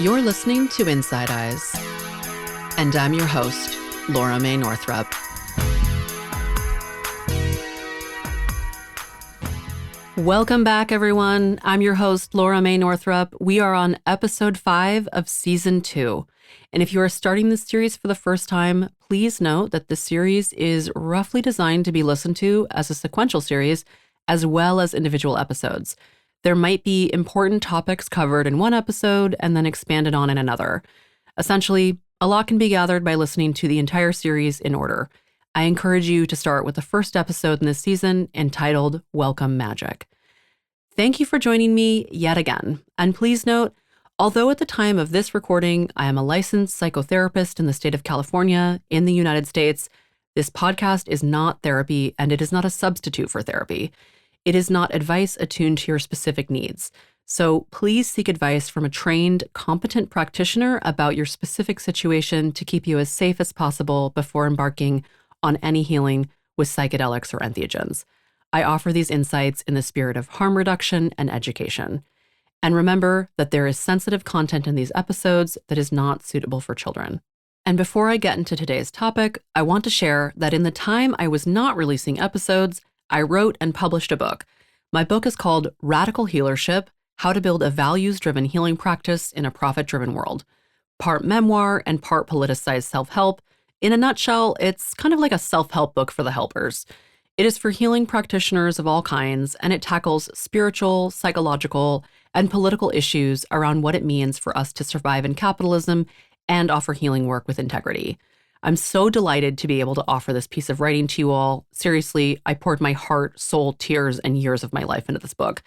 You're listening to Inside Eyes, and I'm your host, Laura Mae Northrup. Welcome back, everyone. I'm your host, Laura Mae Northrup. We are on episode 5 of season 2. And if you are starting this series for the first time, please note that this series is roughly designed to be listened to as a sequential series, as well as individual episodes. There might be important topics covered in one episode and then expanded on in another. Essentially, a lot can be gathered by listening to the entire series in order. I encourage you to start with the first episode in this season entitled Welcome Magic. Thank you for joining me yet again. And please note, although at the time of this recording, I am a licensed psychotherapist in the state of California in the United States, this podcast is not therapy and it is not a substitute for therapy. It is not advice attuned to your specific needs. So please seek advice from a trained, competent practitioner about your specific situation to keep you as safe as possible before embarking on any healing with psychedelics or entheogens. I offer these insights in the spirit of harm reduction and education. And remember that there is sensitive content in these episodes that is not suitable for children. And before I get into today's topic, I want to share that in the time I was not releasing episodes, I wrote and published a book. My book is called Radical Healership: How to Build a Values-Driven Healing Practice in a Profit-Driven World. Part memoir and part politicized self-help. In a nutshell, it's kind of like a self-help book for the helpers. It is for healing practitioners of all kinds, and it tackles spiritual, psychological, and political issues around what it means for us to survive in capitalism and offer healing work with integrity. I'm so delighted to be able to offer this piece of writing to you all. Seriously, I poured my heart, soul, tears, and years of my life into this book.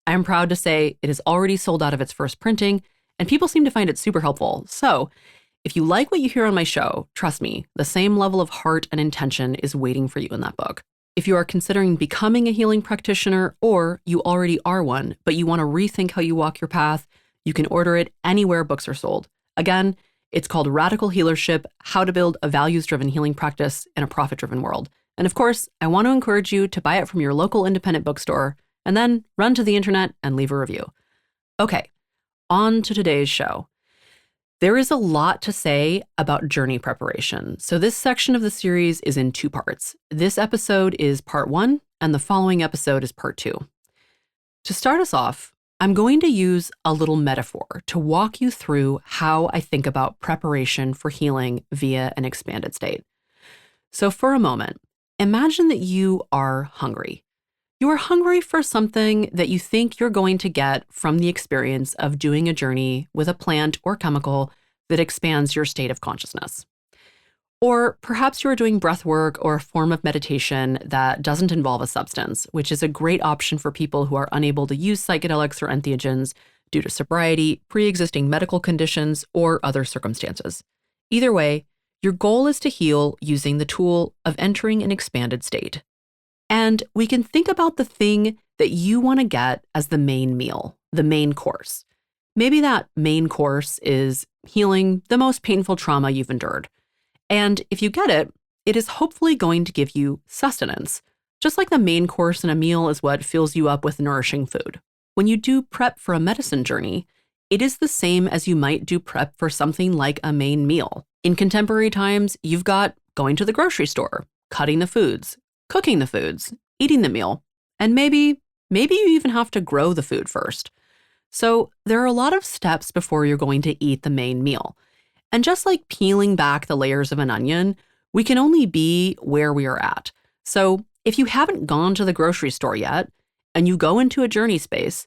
I am proud to say it is already sold out of its first printing, and people seem to find it super helpful. So, if you like what you hear on my show, trust me, the same level of heart and intention is waiting for you in that book. If you are considering becoming a healing practitioner, or you already are one, but you want to rethink how you walk your path, you can order it anywhere books are sold. Again, it's called Radical Healership: How to Build a Values-Driven Healing Practice in a Profit-Driven World. And of course, I want to encourage you to buy it from your local independent bookstore and then run to the internet and leave a review. Okay, on to today's show. There is a lot to say about journey preparation, so this section of the series is in 2 parts. This episode is part 1, and the following episode is part 2. To start us off, I'm going to use a little metaphor to walk you through how I think about preparation for healing via an expanded state. So for a moment, imagine that you are hungry. You are hungry for something that you think you're going to get from the experience of doing a journey with a plant or chemical that expands your state of consciousness. Or perhaps you're doing breath work or a form of meditation that doesn't involve a substance, which is a great option for people who are unable to use psychedelics or entheogens due to sobriety, pre-existing medical conditions, or other circumstances. Either way, your goal is to heal using the tool of entering an expanded state. And we can think about the thing that you want to get as the main meal, the main course. Maybe that main course is healing the most painful trauma you've endured. And if you get it, it is hopefully going to give you sustenance, just like the main course in a meal is what fills you up with nourishing food. When you do prep for a medicine journey, it is the same as you might do prep for something like a main meal. In contemporary times, you've got going to the grocery store, cutting the foods, cooking the foods, eating the meal, and maybe you even have to grow the food first. So there are a lot of steps before you're going to eat the main meal. And just like peeling back the layers of an onion, we can only be where we are at. So if you haven't gone to the grocery store yet, and you go into a journey space,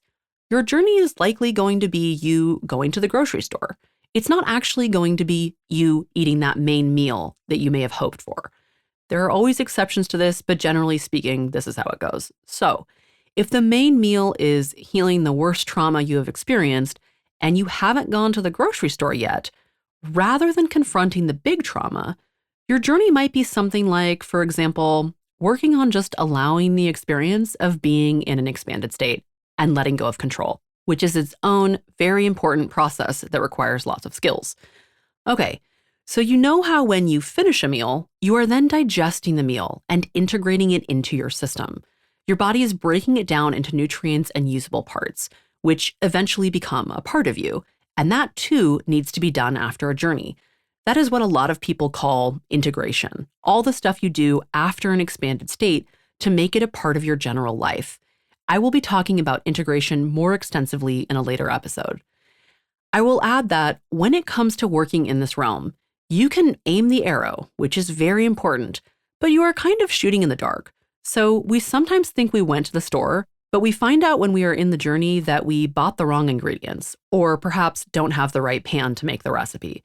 your journey is likely going to be you going to the grocery store. It's not actually going to be you eating that main meal that you may have hoped for. There are always exceptions to this, but generally speaking, this is how it goes. So if the main meal is healing the worst trauma you have experienced, and you haven't gone to the grocery store yet, rather than confronting the big trauma, your journey might be something like, for example, working on just allowing the experience of being in an expanded state and letting go of control, which is its own very important process that requires lots of skills. Okay, so you know how when you finish a meal, you are then digesting the meal and integrating it into your system. Your body is breaking it down into nutrients and usable parts, which eventually become a part of you. And that too needs to be done after a journey. That is what a lot of people call integration, all the stuff you do after an expanded state to make it a part of your general life. I will be talking about integration more extensively in a later episode. I will add that when it comes to working in this realm, you can aim the arrow, which is very important, but you are kind of shooting in the dark. So we sometimes think we went to the store, but we find out when we are in the journey that we bought the wrong ingredients, or perhaps don't have the right pan to make the recipe.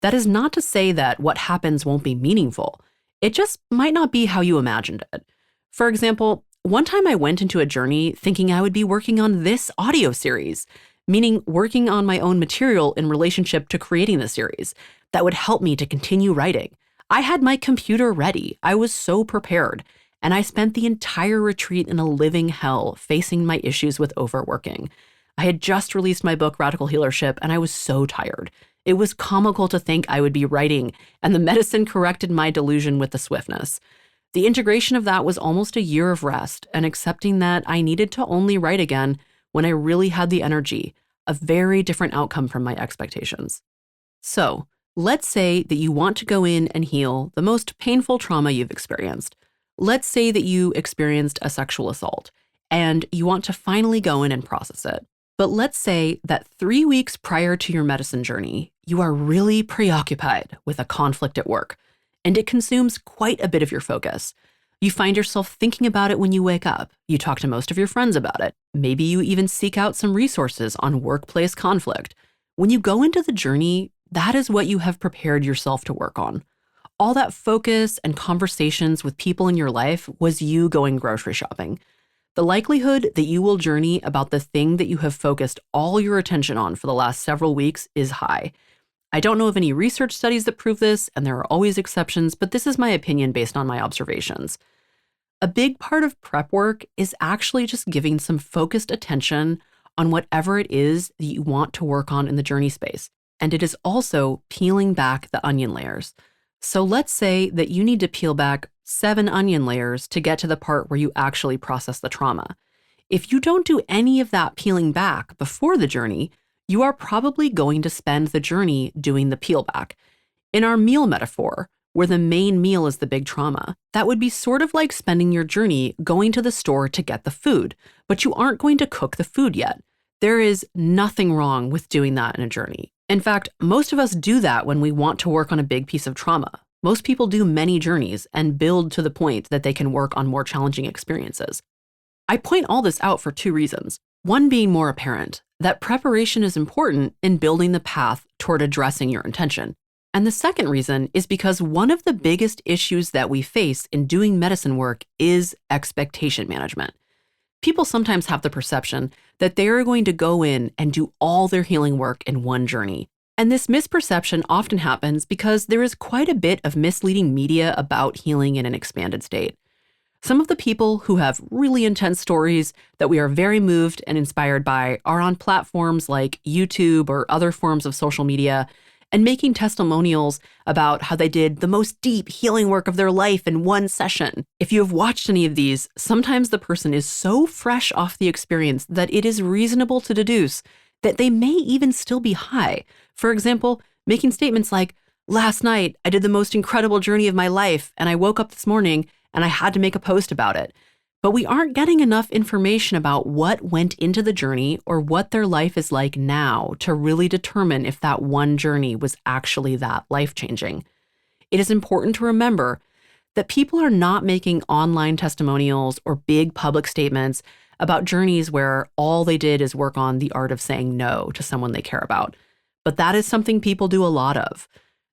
That is not to say that what happens won't be meaningful. It just might not be how you imagined it. For example, one time I went into a journey thinking I would be working on this audio series, meaning working on my own material in relationship to creating the series that would help me to continue writing. I had my computer ready. I was so prepared. And I spent the entire retreat in a living hell facing my issues with overworking. I had just released my book, Radical Healership, and I was so tired. It was comical to think I would be writing, and the medicine corrected my delusion with the swiftness. The integration of that was almost a year of rest and accepting that I needed to only write again when I really had the energy, a very different outcome from my expectations. So, let's say that you want to go in and heal the most painful trauma you've experienced. Let's say that you experienced a sexual assault and you want to finally go in and process it. But let's say that 3 weeks prior to your medicine journey, you are really preoccupied with a conflict at work, and it consumes quite a bit of your focus. You find yourself thinking about it when you wake up. You talk to most of your friends about it. Maybe you even seek out some resources on workplace conflict. When you go into the journey, that is what you have prepared yourself to work on. All that focus and conversations with people in your life was you going grocery shopping. The likelihood that you will journey about the thing that you have focused all your attention on for the last several weeks is high. I don't know of any research studies that prove this, and there are always exceptions, but this is my opinion based on my observations. A big part of prep work is actually just giving some focused attention on whatever it is that you want to work on in the journey space. And it is also peeling back the onion layers. So let's say that you need to peel back 7 onion layers to get to the part where you actually process the trauma. If you don't do any of that peeling back before the journey, you are probably going to spend the journey doing the peel back. In our meal metaphor, where the main meal is the big trauma, that would be sort of like spending your journey going to the store to get the food, but you aren't going to cook the food yet. There is nothing wrong with doing that in a journey. In fact, most of us do that when we want to work on a big piece of trauma. Most people do many journeys and build to the point that they can work on more challenging experiences. I point all this out for 2 reasons. One being more apparent, that preparation is important in building the path toward addressing your intention. And the second reason is because one of the biggest issues that we face in doing medicine work is expectation management. People sometimes have the perception that they are going to go in and do all their healing work in one journey. And this misperception often happens because there is quite a bit of misleading media about healing in an expanded state. Some of the people who have really intense stories that we are very moved and inspired by are on platforms like YouTube or other forms of social media and making testimonials about how they did the most deep healing work of their life in one session. If you have watched any of these, sometimes the person is so fresh off the experience that it is reasonable to deduce that they may even still be high. For example, making statements like, "Last night, I did the most incredible journey of my life, and I woke up this morning and I had to make a post about it." But we aren't getting enough information about what went into the journey or what their life is like now to really determine if that one journey was actually that life-changing. It is important to remember that people are not making online testimonials or big public statements about journeys where all they did is work on the art of saying no to someone they care about. But that is something people do a lot of.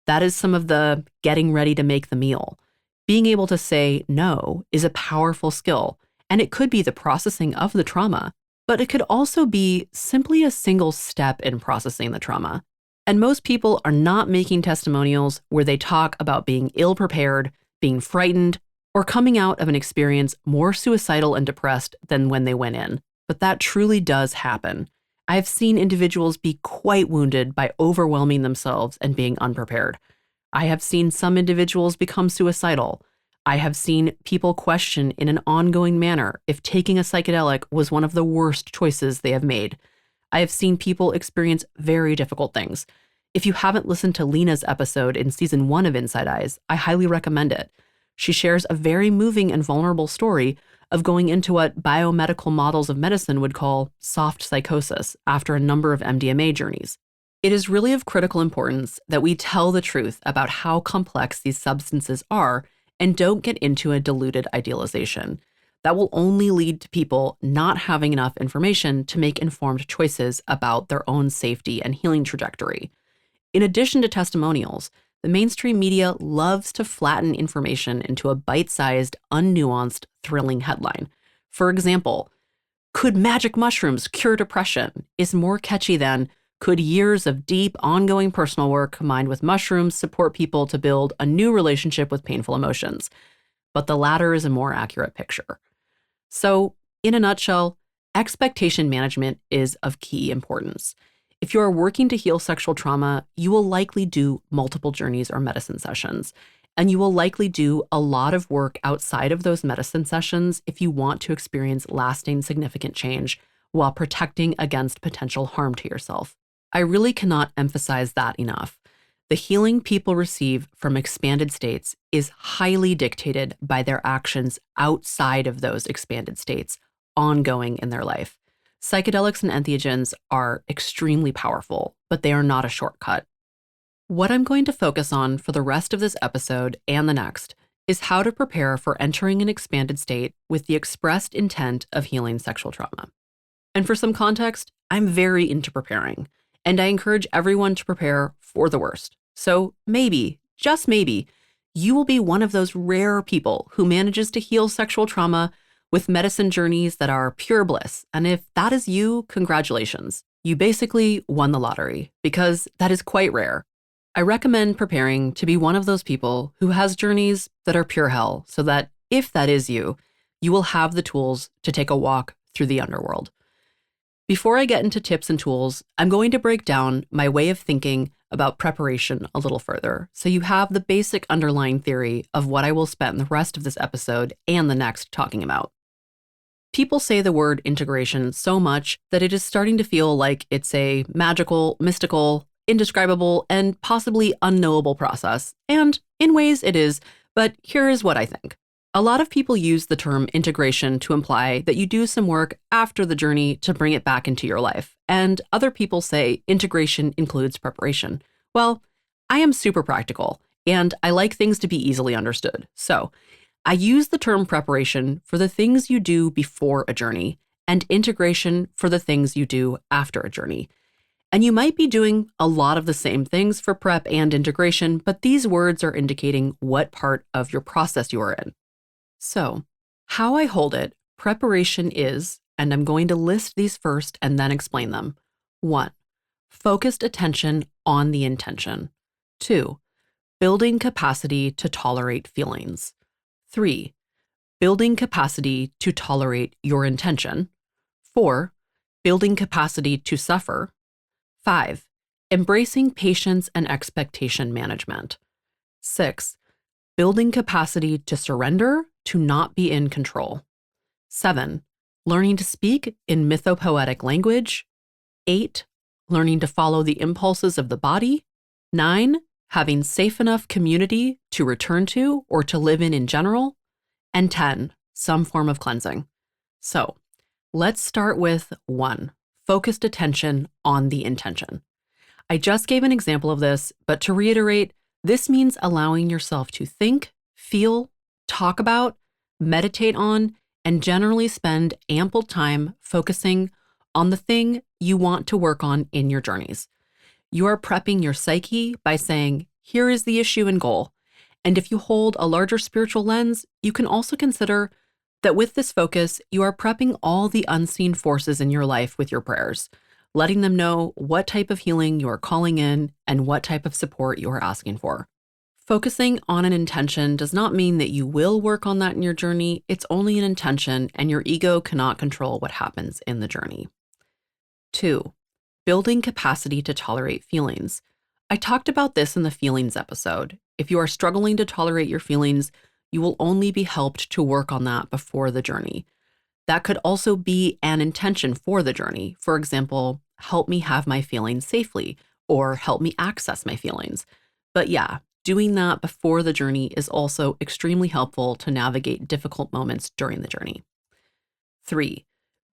That is some of the getting ready to make the meal. Being able to say no is a powerful skill, and it could be the processing of the trauma, but it could also be simply a single step in processing the trauma. And most people are not making testimonials where they talk about being ill-prepared, being frightened, or coming out of an experience more suicidal and depressed than when they went in. But that truly does happen. I have seen individuals be quite wounded by overwhelming themselves and being unprepared. I have seen some individuals become suicidal. I have seen people question in an ongoing manner if taking a psychedelic was one of the worst choices they have made. I have seen people experience very difficult things. If you haven't listened to Lena's episode in season 1 of Inside Eyes, I highly recommend it. She shares a very moving and vulnerable story of going into what biomedical models of medicine would call soft psychosis after a number of MDMA journeys. It is really of critical importance that we tell the truth about how complex these substances are and don't get into a diluted idealization. That will only lead to people not having enough information to make informed choices about their own safety and healing trajectory. In addition to testimonials, the mainstream media loves to flatten information into a bite-sized, unnuanced, thrilling headline. For example, "Could magic mushrooms cure depression?" is more catchy than "Could years of deep, ongoing personal work combined with mushrooms support people to build a new relationship with painful emotions?" But the latter is a more accurate picture. So, in a nutshell, expectation management is of key importance. If you are working to heal sexual trauma, you will likely do multiple journeys or medicine sessions, and you will likely do a lot of work outside of those medicine sessions if you want to experience lasting, significant change while protecting against potential harm to yourself. I really cannot emphasize that enough. The healing people receive from expanded states is highly dictated by their actions outside of those expanded states, ongoing in their life. Psychedelics and entheogens are extremely powerful, but they are not a shortcut. What I'm going to focus on for the rest of this episode and the next is how to prepare for entering an expanded state with the expressed intent of healing sexual trauma. And for some context, I'm very into preparing, and I encourage everyone to prepare for the worst. So maybe, just maybe, you will be one of those rare people who manages to heal sexual trauma with medicine journeys that are pure bliss. And if that is you, congratulations. You basically won the lottery, because that is quite rare. I recommend preparing to be one of those people who has journeys that are pure hell, so that if that is you, you will have the tools to take a walk through the underworld. Before I get into tips and tools, I'm going to break down my way of thinking about preparation a little further, so you have the basic underlying theory of what I will spend the rest of this episode and the next talking about. People say the word integration so much that it is starting to feel like it's a magical, mystical, indescribable, and possibly unknowable process. And in ways it is, but here is what I think. A lot of people use the term integration to imply that you do some work after the journey to bring it back into your life. And other people say integration includes preparation. Well, I am super practical, and I like things to be easily understood. So I use the term preparation for the things you do before a journey, and integration for the things you do after a journey. And you might be doing a lot of the same things for prep and integration, but these words are indicating what part of your process you are in. So, how I hold it, preparation is, and I'm going to list these first and then explain them. 1, focused attention on the intention. 2, building capacity to tolerate feelings. 3, building capacity to tolerate your intention. 4, building capacity to suffer. 5, embracing patience and expectation management. 6, building capacity to surrender, to not be in control. 7, learning to speak in mythopoetic language. 8, learning to follow the impulses of the body. 9, having safe enough community to return to or to live in general. And 10, some form of cleansing. So let's start with 1, focused attention on the intention. I just gave an example of this, but to reiterate, this means allowing yourself to think, feel, talk about, meditate on, and generally spend ample time focusing on the thing you want to work on in your journeys. You are prepping your psyche by saying, here is the issue and goal. And if you hold a larger spiritual lens, you can also consider that with this focus, you are prepping all the unseen forces in your life with your prayers, letting them know what type of healing you are calling in and what type of support you are asking for. Focusing on an intention does not mean that you will work on that in your journey. It's only an intention, and your ego cannot control what happens in the journey. 2, building capacity to tolerate feelings. I talked about this in the feelings episode. If you are struggling to tolerate your feelings, you will only be helped to work on that before the journey. That could also be an intention for the journey. For example, help me have my feelings safely or help me access my feelings. But yeah, doing that before the journey is also extremely helpful to navigate difficult moments during the journey. 3,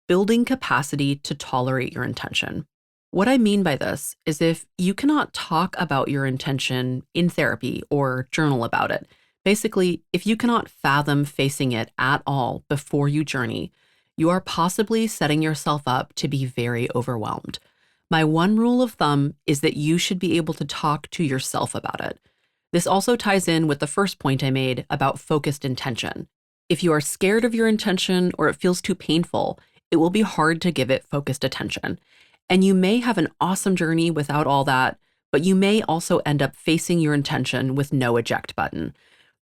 building capacity to tolerate your intention. What I mean by this is if you cannot talk about your intention in therapy or journal about it, basically, if you cannot fathom facing it at all before you journey, you are possibly setting yourself up to be very overwhelmed. My one rule of thumb is that you should be able to talk to yourself about it. This also ties in with the first point I made about focused intention. If you are scared of your intention or it feels too painful, it will be hard to give it focused attention. And you may have an awesome journey without all that, but you may also end up facing your intention with no eject button.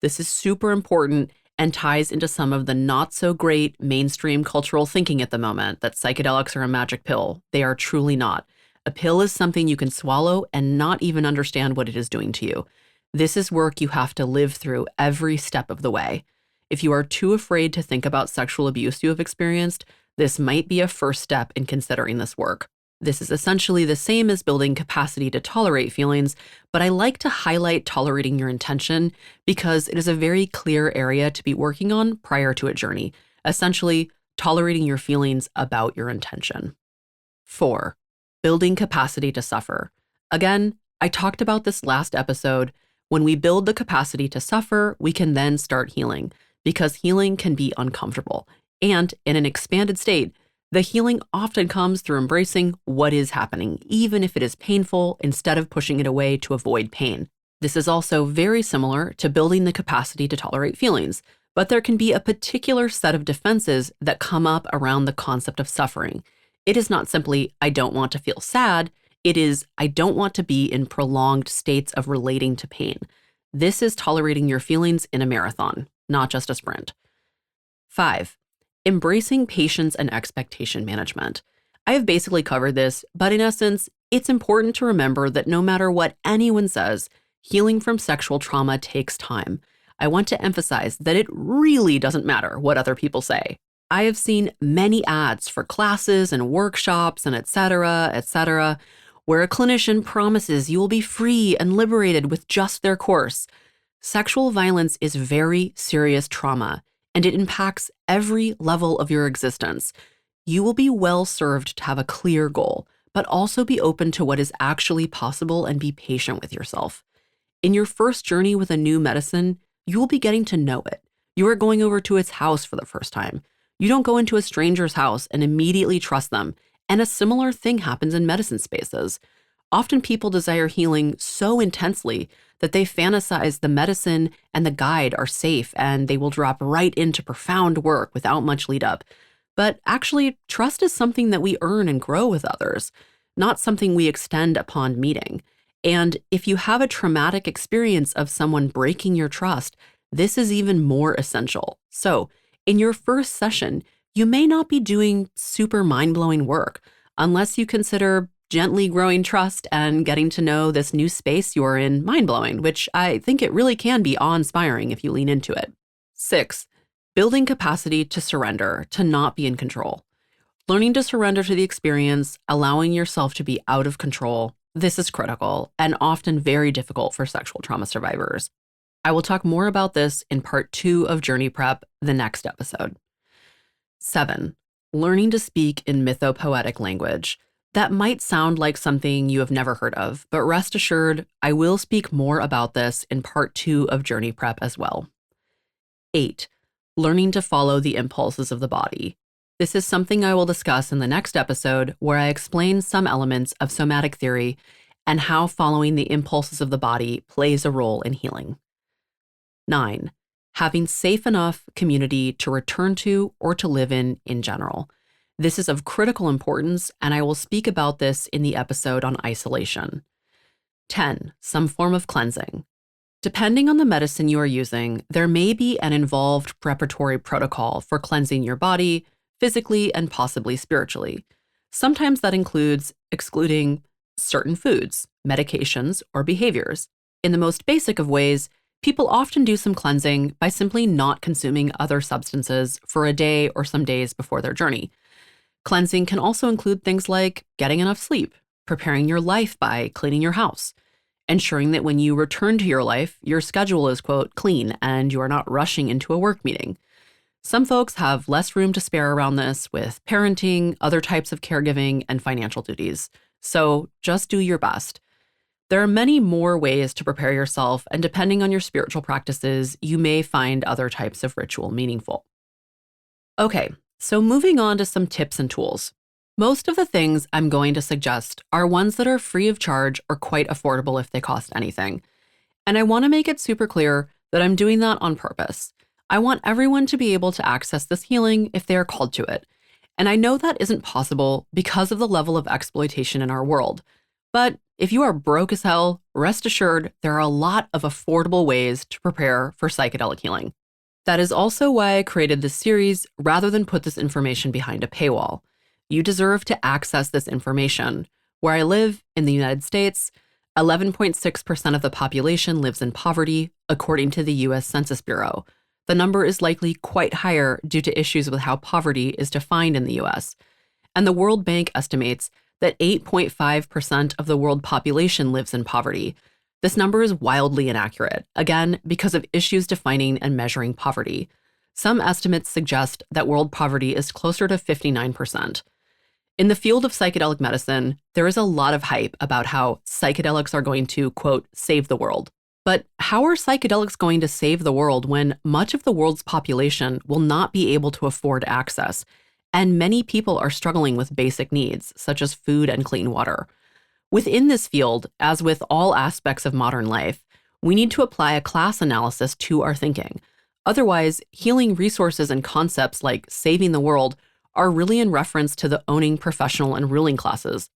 This is super important and ties into some of the not so great mainstream cultural thinking at the moment that psychedelics are a magic pill. They are truly not. A pill is something you can swallow and not even understand what it is doing to you. This is work you have to live through every step of the way. If you are too afraid to think about sexual abuse you have experienced, this might be a first step in considering this work. This is essentially the same as building capacity to tolerate feelings, but I like to highlight tolerating your intention because it is a very clear area to be working on prior to a journey, essentially tolerating your feelings about your intention. 4, building capacity to suffer. Again, I talked about this last episode. When we build the capacity to suffer, we can then start healing, because healing can be uncomfortable. And in an expanded state, the healing often comes through embracing what is happening, even if it is painful, instead of pushing it away to avoid pain. This is also very similar to building the capacity to tolerate feelings, but there can be a particular set of defenses that come up around the concept of suffering. It is not simply, I don't want to feel sad. It is, I don't want to be in prolonged states of relating to pain. This is tolerating your feelings in a marathon, not just a sprint. 5, embracing patience and expectation management. I have basically covered this, but in essence, it's important to remember that no matter what anyone says, healing from sexual trauma takes time. I want to emphasize that it really doesn't matter what other people say. I have seen many ads for classes and workshops and et cetera, where a clinician promises you will be free and liberated with just their course. Sexual violence is very serious trauma, and it impacts every level of your existence. You will be well served to have a clear goal, but also be open to what is actually possible and be patient with yourself. In your first journey with a new medicine, you will be getting to know it. You are going over to its house for the first time. You don't go into a stranger's house and immediately trust them, and a similar thing happens in medicine spaces. Often people desire healing so intensely that they fantasize the medicine and the guide are safe and they will drop right into profound work without much lead up. But actually, trust is something that we earn and grow with others, not something we extend upon meeting. And if you have a traumatic experience of someone breaking your trust, this is even more essential. So, in your first session, you may not be doing super mind-blowing work unless you consider gently growing trust and getting to know this new space you're in mind-blowing, which I think it really can be awe-inspiring if you lean into it. 6, building capacity to surrender, to not be in control. Learning to surrender to the experience, allowing yourself to be out of control, this is critical and often very difficult for sexual trauma survivors. I will talk more about this in part 2 of Journey Prep, the next episode. 7, learning to speak in mythopoetic language. That might sound like something you have never heard of, but rest assured, I will speak more about this in part 2 of Journey Prep as well. 8, learning to follow the impulses of the body. This is something I will discuss in the next episode, where I explain some elements of somatic theory and how following the impulses of the body plays a role in healing. 9, having safe enough community to return to or to live in general. This is of critical importance, and I will speak about this in the episode on isolation. 10, some form of cleansing. Depending on the medicine you are using, there may be an involved preparatory protocol for cleansing your body, physically and possibly spiritually. Sometimes that includes excluding certain foods, medications, or behaviors. In the most basic of ways, people often do some cleansing by simply not consuming other substances for a day or some days before their journey. Cleansing can also include things like getting enough sleep, preparing your life by cleaning your house, ensuring that when you return to your life, your schedule is, quote, clean and you are not rushing into a work meeting. Some folks have less room to spare around this with parenting, other types of caregiving, and financial duties. So just do your best. There are many more ways to prepare yourself, and depending on your spiritual practices, you may find other types of ritual meaningful. Okay, so moving on to some tips and tools. Most of the things I'm going to suggest are ones that are free of charge or quite affordable if they cost anything. And I want to make it super clear that I'm doing that on purpose. I want everyone to be able to access this healing if they are called to it. And I know that isn't possible because of the level of exploitation in our world. But if you are broke as hell, rest assured there are a lot of affordable ways to prepare for psychedelic healing. That is also why I created this series rather than put this information behind a paywall. You deserve to access this information. Where I live, in the United States, 11.6% of the population lives in poverty, according to the U.S. Census Bureau. The number is likely quite higher due to issues with how poverty is defined in the U.S. And the World Bank estimates that 8.5% of the world population lives in poverty. This number is wildly inaccurate, again, because of issues defining and measuring poverty. Some estimates suggest that world poverty is closer to 59%. In the field of psychedelic medicine, there is a lot of hype about how psychedelics are going to, quote, save the world. But how are psychedelics going to save the world when much of the world's population will not be able to afford access, and many people are struggling with basic needs, such as food and clean water? Within this field, as with all aspects of modern life, we need to apply a class analysis to our thinking. Otherwise, healing resources and concepts like saving the world are really in reference to the owning professional and ruling classes.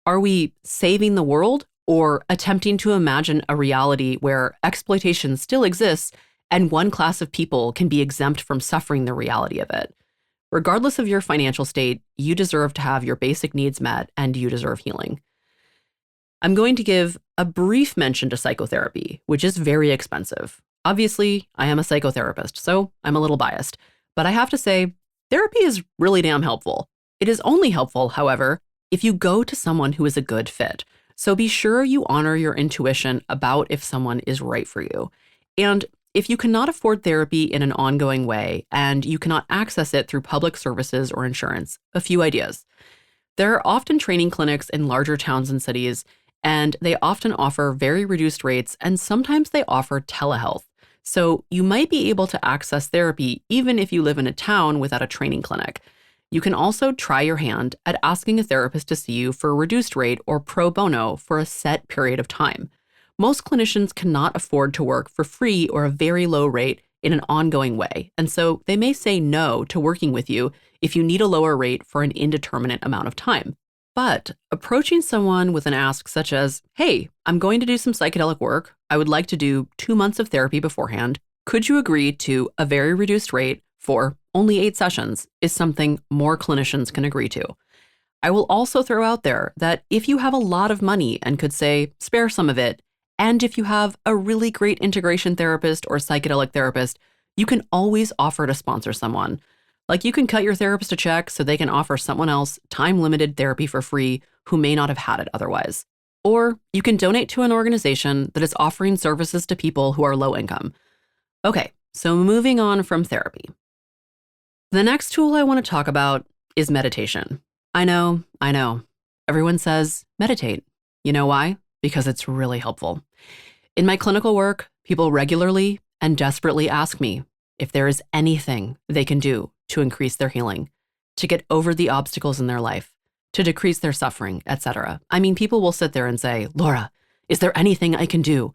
Are we saving the world or attempting to imagine a reality where exploitation still exists and one class of people can be exempt from suffering the reality of it? Regardless of your financial state, you deserve to have your basic needs met and you deserve healing. I'm going to give a brief mention to psychotherapy, which is very expensive. Obviously, I am a psychotherapist, so I'm a little biased. But I have to say, therapy is really damn helpful. It is only helpful, however, if you go to someone who is a good fit. So be sure you honor your intuition about if someone is right for you. And if you cannot afford therapy in an ongoing way and you cannot access it through public services or insurance, a few ideas. There are often training clinics in larger towns and cities, and they often offer very reduced rates, and sometimes they offer telehealth. So you might be able to access therapy even if you live in a town without a training clinic. You can also try your hand at asking a therapist to see you for a reduced rate or pro bono for a set period of time. Most clinicians cannot afford to work for free or a very low rate in an ongoing way, and so they may say no to working with you if you need a lower rate for an indeterminate amount of time. But approaching someone with an ask such as, hey, I'm going to do some psychedelic work. I would like to do 2 months of therapy beforehand. Could you agree to a very reduced rate for only 8 sessions is something more clinicians can agree to. I will also throw out there that if you have a lot of money and could say, spare some of it, and if you have a really great integration therapist or psychedelic therapist, you can always offer to sponsor someone. Like you can cut your therapist a check so they can offer someone else time-limited therapy for free who may not have had it otherwise. Or you can donate to an organization that is offering services to people who are low income. Okay, so moving on from therapy. The next tool I want to talk about is meditation. I know. Everyone says meditate. You know why? Because it's really helpful. In my clinical work, people regularly and desperately ask me if there is anything they can do to increase their healing, to get over the obstacles in their life, to decrease their suffering, etc. I mean, people will sit there and say, Laura, is there anything I can do?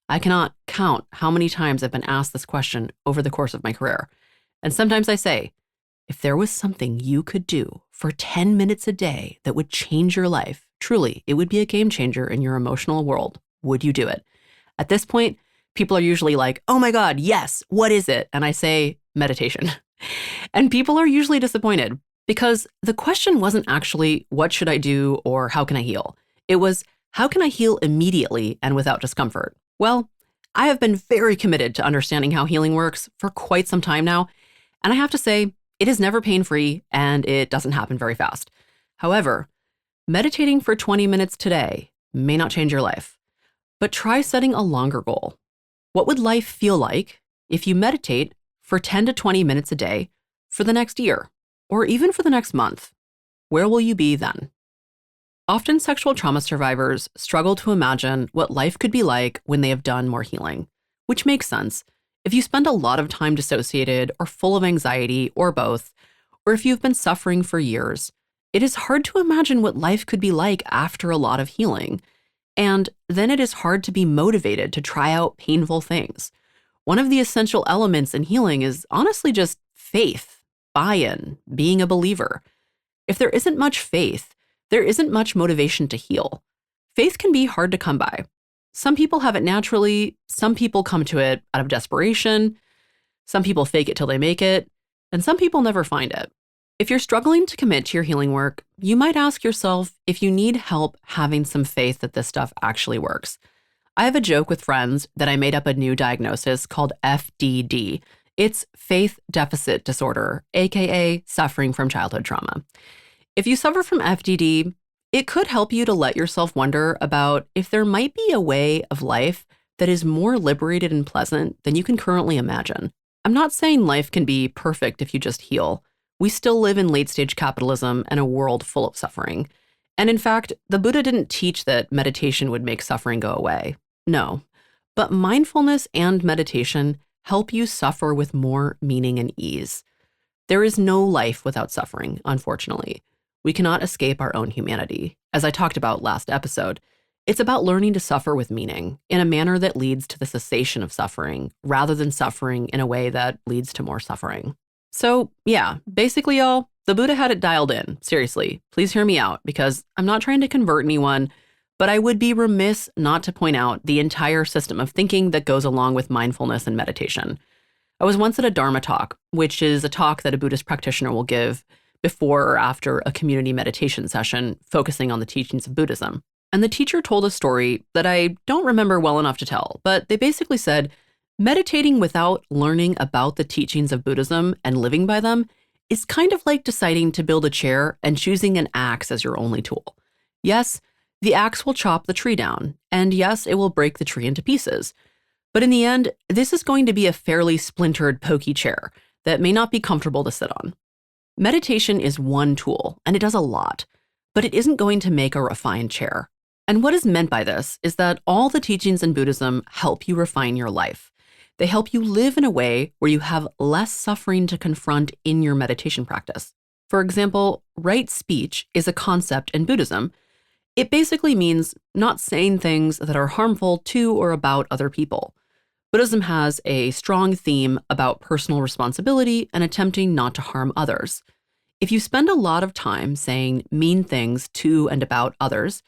I cannot count how many times I've been asked this question over the course of my career. And sometimes I say, if there was something you could do for 10 minutes a day that would change your life, truly, it would be a game changer in your emotional world. Would you do it? At this point, people are usually like, oh my God, yes, what is it? And I say, meditation. And people are usually disappointed because the question wasn't actually, what should I do or how can I heal? It was, how can I heal immediately and without discomfort? Well, I have been very committed to understanding how healing works for quite some time now. And I have to say, It is never pain-free and it doesn't happen very fast. However, meditating for 20 minutes today may not change your life, but try setting a longer goal. What would life feel like if you meditate for 10 to 20 minutes a day for the next year, or even for the next month? Where will you be then? Often sexual trauma survivors struggle to imagine what life could be like when they have done more healing, which makes sense. If you spend a lot of time dissociated or full of anxiety or both, or if you've been suffering for years, it is hard to imagine what life could be like after a lot of healing. And then it is hard to be motivated to try out painful things. One of the essential elements in healing is honestly just faith, buy-in, being a believer. If there isn't much faith, there isn't much motivation to heal. Faith can be hard to come by. Some people have it naturally, some people come to it out of desperation, some people fake it till they make it, and some people never find it. If you're struggling to commit to your healing work, you might ask yourself if you need help having some faith that this stuff actually works. I have a joke with friends that I made up a new diagnosis called FDD. It's faith deficit disorder, aka suffering from childhood trauma. If you suffer from FDD, it could help you to let yourself wonder about if there might be a way of life that is more liberated and pleasant than you can currently imagine. I'm not saying life can be perfect if you just heal. We still live in late-stage capitalism and a world full of suffering. And in fact, the Buddha didn't teach that meditation would make suffering go away. No. But mindfulness and meditation help you suffer with more meaning and ease. There is no life without suffering, unfortunately. We cannot escape our own humanity. As I talked about last episode, it's about learning to suffer with meaning in a manner that leads to the cessation of suffering, rather than suffering in a way that leads to more suffering. So yeah, basically y'all, the Buddha had it dialed in. Seriously, please hear me out, because I'm not trying to convert anyone, but I would be remiss not to point out the entire system of thinking that goes along with mindfulness and meditation. I was once at a Dharma talk, which is a talk that a Buddhist practitioner will give before or after a community meditation session focusing on the teachings of Buddhism. And the teacher told a story that I don't remember well enough to tell, but they basically said, meditating without learning about the teachings of Buddhism and living by them is kind of like deciding to build a chair and choosing an axe as your only tool. Yes, the axe will chop the tree down, and yes, it will break the tree into pieces. But in the end, this is going to be a fairly splintered, pokey chair that may not be comfortable to sit on. Meditation is one tool, and it does a lot, but it isn't going to make a refined chair. And what is meant by this is that all the teachings in Buddhism help you refine your life. They help you live in a way where you have less suffering to confront in your meditation practice. For example, right speech is a concept in Buddhism. It basically means not saying things that are harmful to or about other people. Buddhism has a strong theme about personal responsibility and attempting not to harm others. If you spend a lot of time saying mean things to and about others,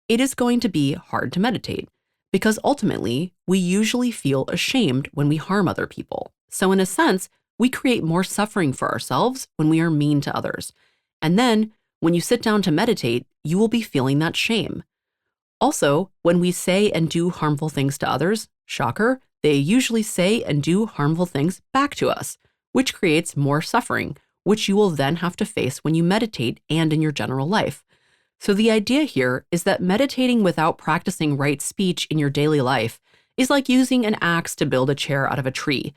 it is going to be hard to meditate, because ultimately, we usually feel ashamed when we harm other people. So in a sense, we create more suffering for ourselves when we are mean to others. And then, when you sit down to meditate, you will be feeling that shame. Also, when we say and do harmful things to others, shocker, they usually say and do harmful things back to us, which creates more suffering, which you will then have to face when you meditate and in your general life. So the idea here is that meditating without practicing right speech in your daily life is like using an axe to build a chair out of a tree.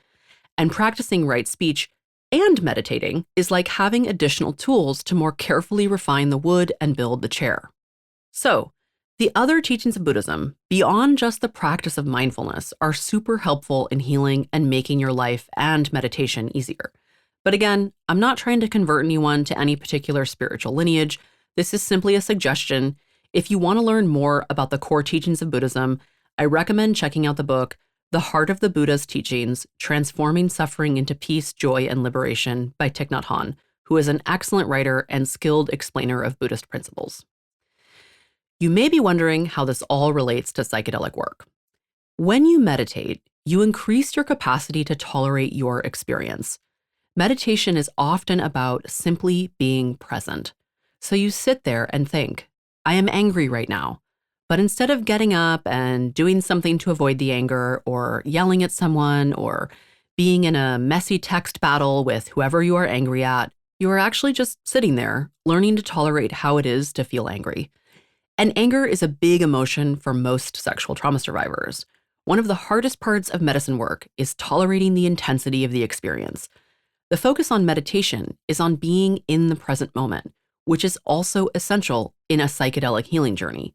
And practicing right speech and meditating is like having additional tools to more carefully refine the wood and build the chair. So, the other teachings of Buddhism, beyond just the practice of mindfulness, are super helpful in healing and making your life and meditation easier. But again, I'm not trying to convert anyone to any particular spiritual lineage. This is simply a suggestion. If you want to learn more about the core teachings of Buddhism, I recommend checking out the book, The Heart of the Buddha's Teachings, Transforming Suffering into Peace, Joy, and Liberation by Thich Nhat Hanh, who is an excellent writer and skilled explainer of Buddhist principles. You may be wondering how this all relates to psychedelic work. When you meditate, you increase your capacity to tolerate your experience. Meditation is often about simply being present. So you sit there and think, I am angry right now. But instead of getting up and doing something to avoid the anger, or yelling at someone, or being in a messy text battle with whoever you are angry at, you are actually just sitting there, learning to tolerate how it is to feel angry. And anger is a big emotion for most sexual trauma survivors. One of the hardest parts of medicine work is tolerating the intensity of the experience. The focus on meditation is on being in the present moment, which is also essential in a psychedelic healing journey.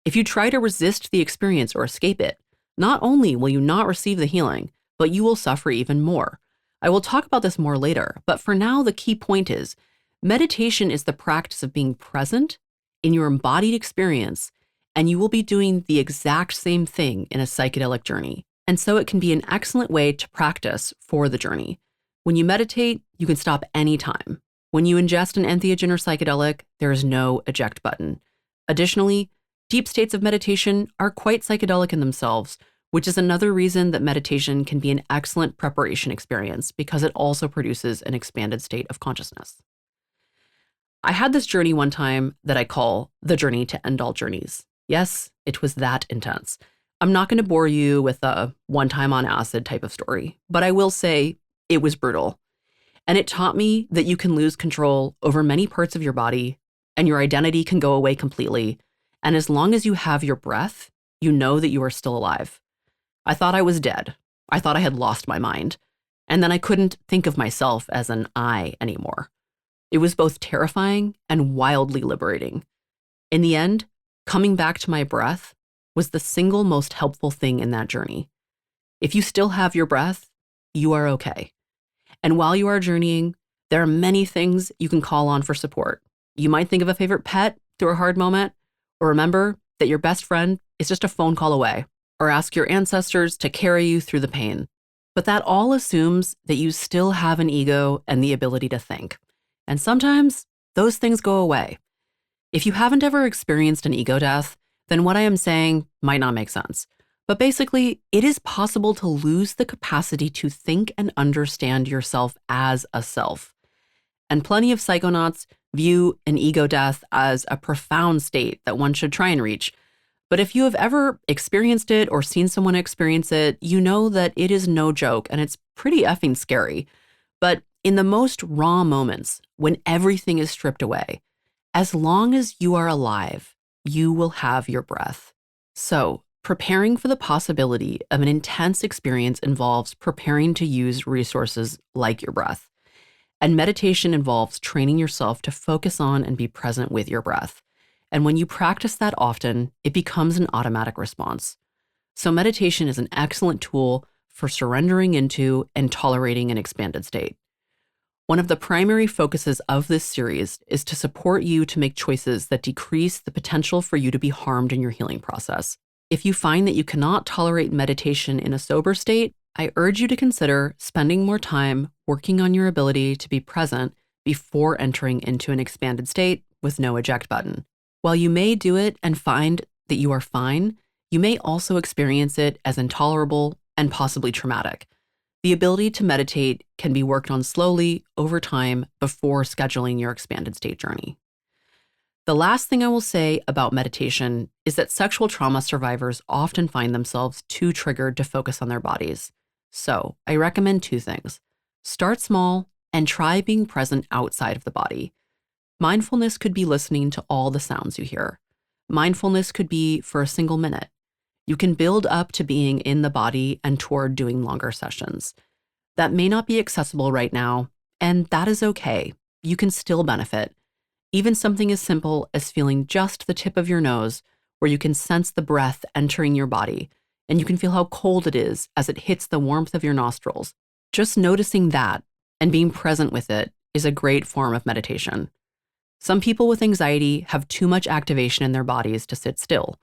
If you try to resist the experience or escape it, not only will you not receive the healing, but you will suffer even more. I will talk about this more later, but for now, the key point is meditation is the practice of being present in your embodied experience, and you will be doing the exact same thing in a psychedelic journey. And so it can be an excellent way to practice for the journey. When you meditate, you can stop anytime. When you ingest an entheogen or psychedelic, there is no eject button. Additionally, deep states of meditation are quite psychedelic in themselves, which is another reason that meditation can be an excellent preparation experience because it also produces an expanded state of consciousness. I had this journey one time that I call the journey to end all journeys. Yes, it was that intense. I'm not going to bore you with a one time on acid type of story, but I will say it was brutal. And it taught me that you can lose control over many parts of your body and your identity can go away completely. And as long as you have your breath, you know that you are still alive. I thought I was dead. I thought I had lost my mind. And then I couldn't think of myself as an I anymore. It was both terrifying and wildly liberating. In the end, coming back to my breath was the single most helpful thing in that journey. If you still have your breath, you are okay. And while you are journeying, there are many things you can call on for support. You might think of a favorite pet through a hard moment, or remember that your best friend is just a phone call away, or ask your ancestors to carry you through the pain. But that all assumes that you still have an ego and the ability to think. And sometimes those things go away. If you haven't ever experienced an ego death, then what I am saying might not make sense. But basically, it is possible to lose the capacity to think and understand yourself as a self. And plenty of psychonauts view an ego death as a profound state that one should try and reach. But if you have ever experienced it or seen someone experience it, you know that it is no joke and it's pretty effing scary. But in the most raw moments, when everything is stripped away, as long as you are alive, you will have your breath. So, preparing for the possibility of an intense experience involves preparing to use resources like your breath. And meditation involves training yourself to focus on and be present with your breath. And when you practice that often, it becomes an automatic response. So meditation is an excellent tool for surrendering into and tolerating an expanded state. One of the primary focuses of this series is to support you to make choices that decrease the potential for you to be harmed in your healing process. If you find that you cannot tolerate meditation in a sober state, I urge you to consider spending more time working on your ability to be present before entering into an expanded state with no eject button. While you may do it and find that you are fine, you may also experience it as intolerable and possibly traumatic. The ability to meditate can be worked on slowly over time before scheduling your expanded state journey. The last thing I will say about meditation is that sexual trauma survivors often find themselves too triggered to focus on their bodies. So I recommend two things. Start small and try being present outside of the body. Mindfulness could be listening to all the sounds you hear. Mindfulness could be for a single minute. You can build up to being in the body and toward doing longer sessions. That may not be accessible right now, and that is okay. You can still benefit. Even something as simple as feeling just the tip of your nose, where you can sense the breath entering your body, and you can feel how cold it is as it hits the warmth of your nostrils. Just noticing that and being present with it is a great form of meditation. Some people with anxiety have too much activation in their bodies to sit still.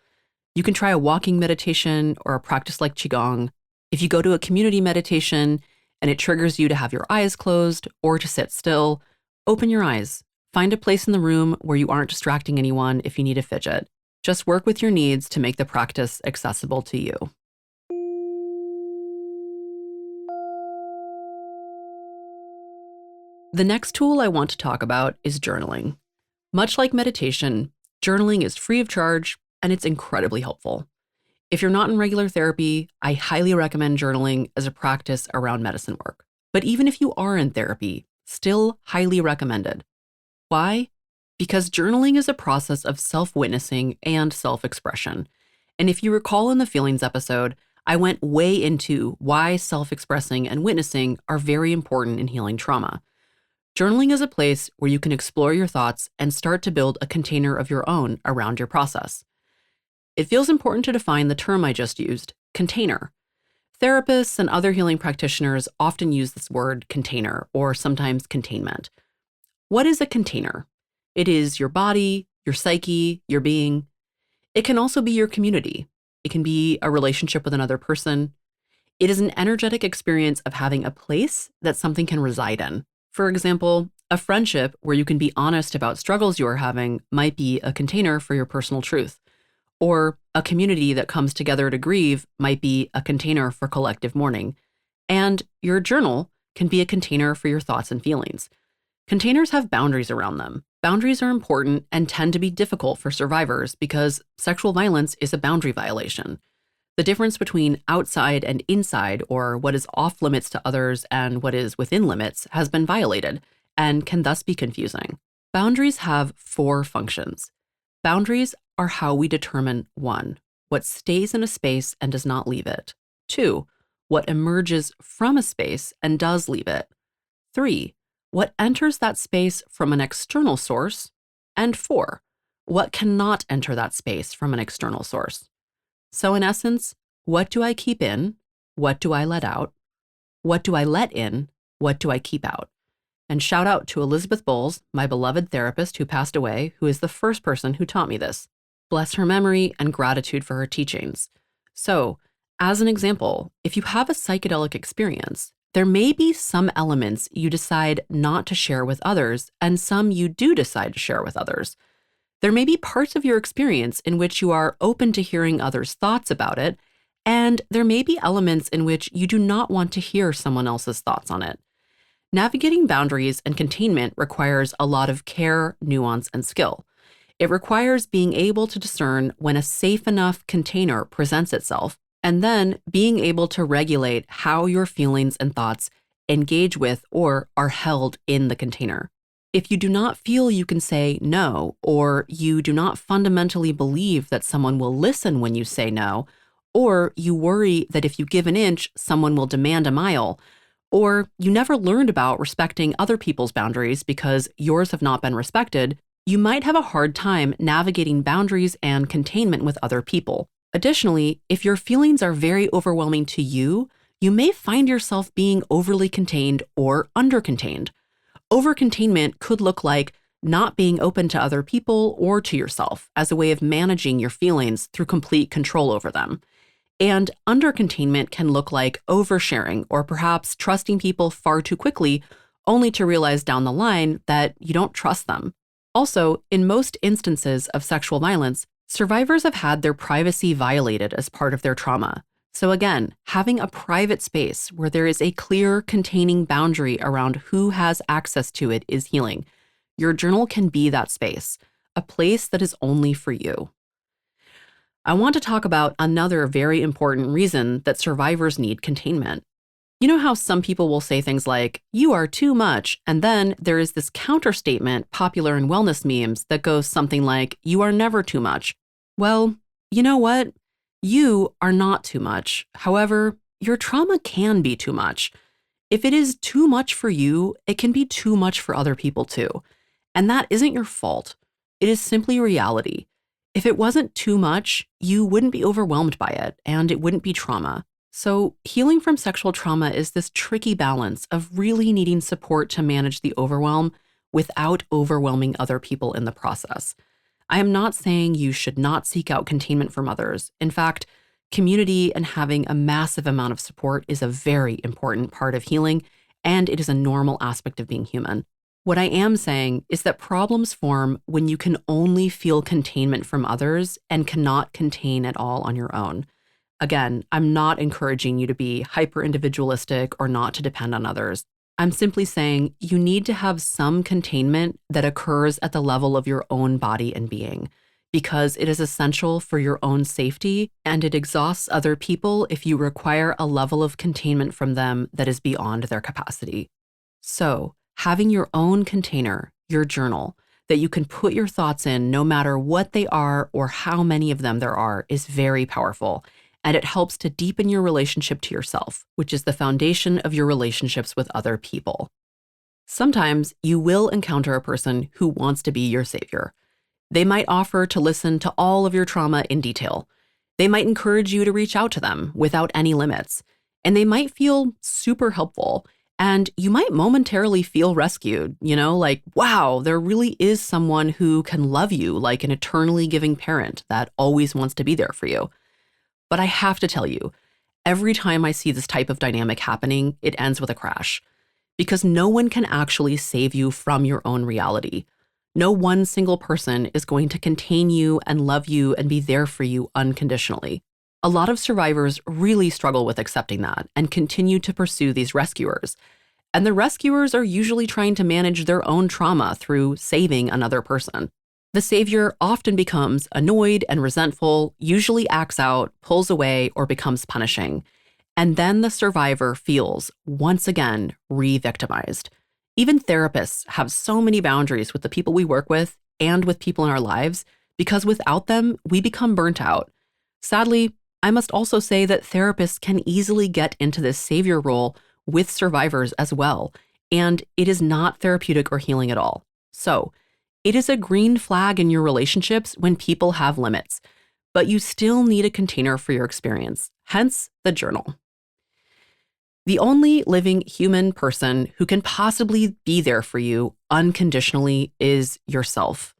You can try a walking meditation or a practice like Qigong. If you go to a community meditation and it triggers you to have your eyes closed or to sit still, open your eyes. Find a place in the room where you aren't distracting anyone if you need a fidget. Just work with your needs to make the practice accessible to you. The next tool I want to talk about is journaling. Much like meditation, journaling is free of charge and it's incredibly helpful. If you're not in regular therapy, I highly recommend journaling as a practice around medicine work. But even if you are in therapy, still highly recommended. Why? Because journaling is a process of self-witnessing and self-expression. And if you recall in the feelings episode, I went way into why self-expressing and witnessing are very important in healing trauma. Journaling is a place where you can explore your thoughts and start to build a container of your own around your process. It feels important to define the term I just used, container. Therapists and other healing practitioners often use this word container or sometimes containment. What is a container? It is your body, your psyche, your being. It can also be your community. It can be a relationship with another person. It is an energetic experience of having a place that something can reside in. For example, a friendship where you can be honest about struggles you are having might be a container for your personal truth. Or a community that comes together to grieve might be a container for collective mourning. And your journal can be a container for your thoughts and feelings. Containers have boundaries around them. Boundaries are important and tend to be difficult for survivors because sexual violence is a boundary violation. The difference between outside and inside, or what is off limits to others and what is within limits, has been violated and can thus be confusing. Boundaries have 4 functions. Boundaries are how we determine 1, what stays in a space and does not leave it. 2, what emerges from a space and does leave it. 3, what enters that space from an external source. And 4, what cannot enter that space from an external source. So in essence, what do I keep in? What do I let out? What do I let in? What do I keep out? And shout out to Elizabeth Bowles, my beloved therapist who passed away, who is the first person who taught me this. Bless her memory and gratitude for her teachings. So, as an example, if you have a psychedelic experience, there may be some elements you decide not to share with others and some you do decide to share with others. There may be parts of your experience in which you are open to hearing others' thoughts about it, and there may be elements in which you do not want to hear someone else's thoughts on it. Navigating boundaries and containment requires a lot of care, nuance, and skill. It requires being able to discern when a safe enough container presents itself, and then being able to regulate how your feelings and thoughts engage with or are held in the container. If you do not feel you can say no, or you do not fundamentally believe that someone will listen when you say no, or you worry that if you give an inch, someone will demand a mile, or you never learned about respecting other people's boundaries because yours have not been respected, you might have a hard time navigating boundaries and containment with other people. Additionally, if your feelings are very overwhelming to you, you may find yourself being overly contained or under-contained. Over-containment could look like not being open to other people or to yourself as a way of managing your feelings through complete control over them. And under-containment can look like oversharing or perhaps trusting people far too quickly, only to realize down the line that you don't trust them. Also, in most instances of sexual violence, survivors have had their privacy violated as part of their trauma. So again, having a private space where there is a clear containing boundary around who has access to it is healing. Your journal can be that space, a place that is only for you. I want to talk about another very important reason that survivors need containment. You know how some people will say things like, "You are too much," and then there is this counter statement popular in wellness memes that goes something like, "You are never too much." Well, you know what? You are not too much. However, your trauma can be too much. If it is too much for you, it can be too much for other people too. And that isn't your fault. It is simply reality. If it wasn't too much, you wouldn't be overwhelmed by it, and it wouldn't be trauma. So healing from sexual trauma is this tricky balance of really needing support to manage the overwhelm without overwhelming other people in the process. I am not saying you should not seek out containment from others. In fact, community and having a massive amount of support is a very important part of healing, and it is a normal aspect of being human. What I am saying is that problems form when you can only feel containment from others and cannot contain at all on your own. Again, I'm not encouraging you to be hyper-individualistic or not to depend on others. I'm simply saying you need to have some containment that occurs at the level of your own body and being. because it is essential for your own safety and it exhausts other people if you require a level of containment from them that is beyond their capacity. So, having your own container, your journal, that you can put your thoughts in no matter what they are or how many of them there are is very powerful. And it helps to deepen your relationship to yourself, which is the foundation of your relationships with other people. Sometimes you will encounter a person who wants to be your savior. They might offer to listen to all of your trauma in detail. They might encourage you to reach out to them without any limits. And they might feel super helpful. And you might momentarily feel rescued, like, wow, there really is someone who can love you like an eternally giving parent that always wants to be there for you. But I have to tell you, every time I see this type of dynamic happening, it ends with a crash. Because no one can actually save you from your own reality. No one single person is going to contain you and love you and be there for you unconditionally. A lot of survivors really struggle with accepting that and continue to pursue these rescuers. And the rescuers are usually trying to manage their own trauma through saving another person. The savior often becomes annoyed and resentful, usually acts out, pulls away, or becomes punishing. And then the survivor feels, once again, re-victimized. Even therapists have so many boundaries with the people we work with and with people in our lives because without them, we become burnt out. Sadly, I must also say that therapists can easily get into this savior role with survivors as well, and it is not therapeutic or healing at all. So, it is a green flag in your relationships when people have limits, but you still need a container for your experience, hence the journal. The only living human person who can possibly be there for you unconditionally is yourself.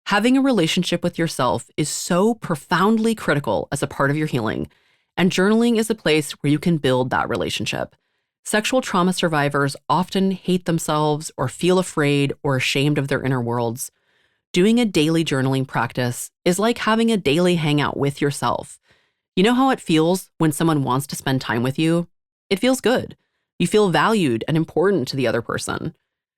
Having a relationship with yourself is so profoundly critical as a part of your healing, and journaling is a place where you can build that relationship. Sexual trauma survivors often hate themselves or feel afraid or ashamed of their inner worlds. Doing a daily journaling practice is like having a daily hangout with yourself. You know how it feels when someone wants to spend time with you? It feels good. You feel valued and important to the other person.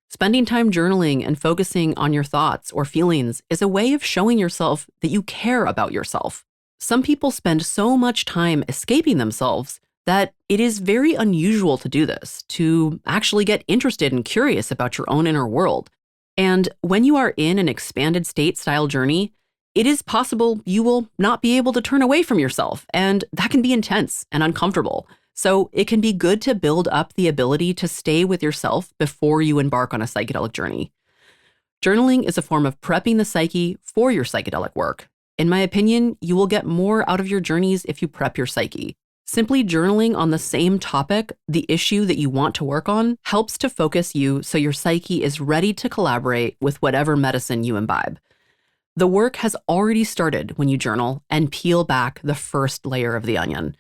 Spending time journaling and focusing on your thoughts or feelings is a way of showing yourself that you care about yourself. Some people spend so much time escaping themselves that it is very unusual to do this, to actually get interested and curious about your own inner world. And when you are in an expanded state style journey, it is possible you will not be able to turn away from yourself, and that can be intense and uncomfortable. So it can be good to build up the ability to stay with yourself before you embark on a psychedelic journey. Journaling is a form of prepping the psyche for your psychedelic work. In my opinion, you will get more out of your journeys if you prep your psyche. Simply journaling on the same topic, the issue that you want to work on, helps to focus you so your psyche is ready to collaborate with whatever medicine you imbibe. The work has already started when you journal and peel back the first layer of the onion.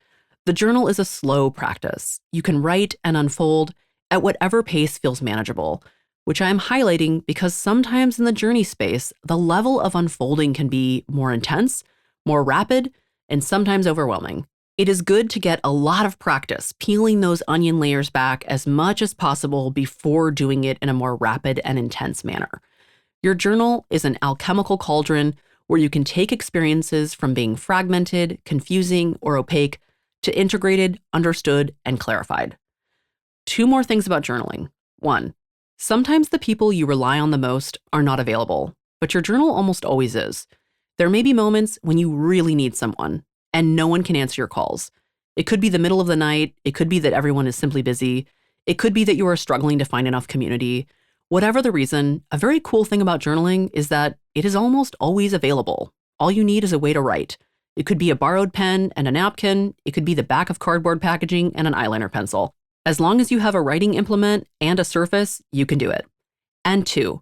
The journal is a slow practice. You can write and unfold at whatever pace feels manageable, which I'm highlighting because sometimes in the journey space, the level of unfolding can be more intense, more rapid, and sometimes overwhelming. It is good to get a lot of practice peeling those onion layers back as much as possible before doing it in a more rapid and intense manner. Your journal is an alchemical cauldron where you can take experiences from being fragmented, confusing, or opaque to integrated, understood, and clarified. 2 more things about journaling. 1, sometimes the people you rely on the most are not available, but your journal almost always is. There may be moments when you really need someone, and no one can answer your calls. It could be the middle of the night. It could be that everyone is simply busy. It could be that you are struggling to find enough community. Whatever the reason, a very cool thing about journaling is that it is almost always available. All you need is a way to write. It could be a borrowed pen and a napkin. It could be the back of cardboard packaging and an eyeliner pencil. As long as you have a writing implement and a surface, you can do it. And 2,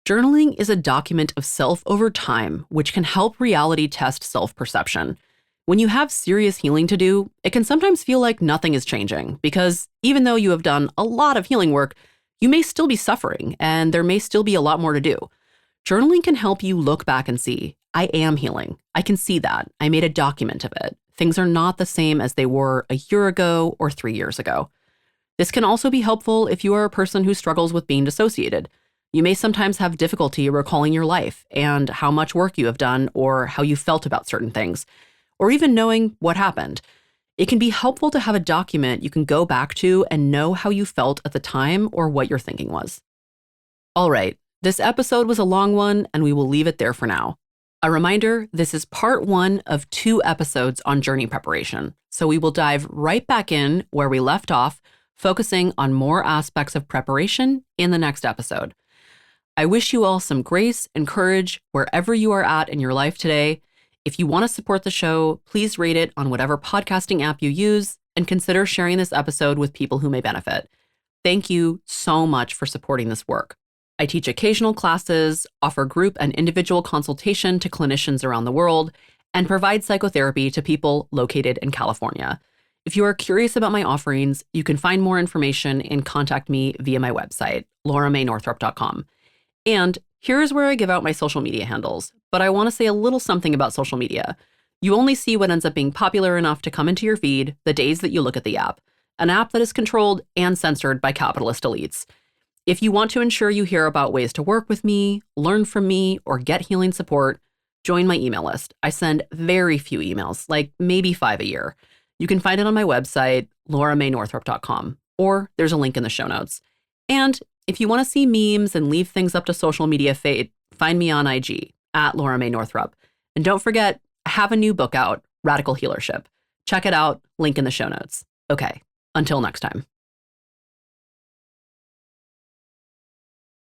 journaling is a document of self over time, which can help reality test self-perception. When you have serious healing to do, it can sometimes feel like nothing is changing because even though you have done a lot of healing work, you may still be suffering and there may still be a lot more to do. Journaling can help you look back and see, I am healing. I can see that. I made a document of it. Things are not the same as they were a year ago or 3 years ago. This can also be helpful if you are a person who struggles with being dissociated. You may sometimes have difficulty recalling your life and how much work you have done or how you felt about certain things, or even knowing what happened. It can be helpful to have a document you can go back to and know how you felt at the time or what your thinking was. All right, this episode was a long one, and we will leave it there for now. A reminder, this is part 1 of 2 episodes on journey preparation, so we will dive right back in where we left off, focusing on more aspects of preparation in the next episode. I wish you all some grace and courage wherever you are at in your life today. If you want to support the show, please rate it on whatever podcasting app you use and consider sharing this episode with people who may benefit. Thank you so much for supporting this work. I teach occasional classes, offer group and individual consultation to clinicians around the world, and provide psychotherapy to people located in California. If you are curious about my offerings, you can find more information and contact me via my website, lauramainorthrup.com. And here's where I give out my social media handles, but I want to say a little something about social media. You only see what ends up being popular enough to come into your feed the days that you look at the app, an app that is controlled and censored by capitalist elites. If you want to ensure you hear about ways to work with me, learn from me, or get healing support, join my email list. I send very few emails, like maybe 5 a year. You can find it on my website, lauramainorthrup.com, or there's a link in the show notes. And if you want to see memes and leave things up to social media fate, find me on IG, @LauraMayNorthrup. And don't forget, I have a new book out, Radical Healership. Check it out, link in the show notes. Okay, until next time.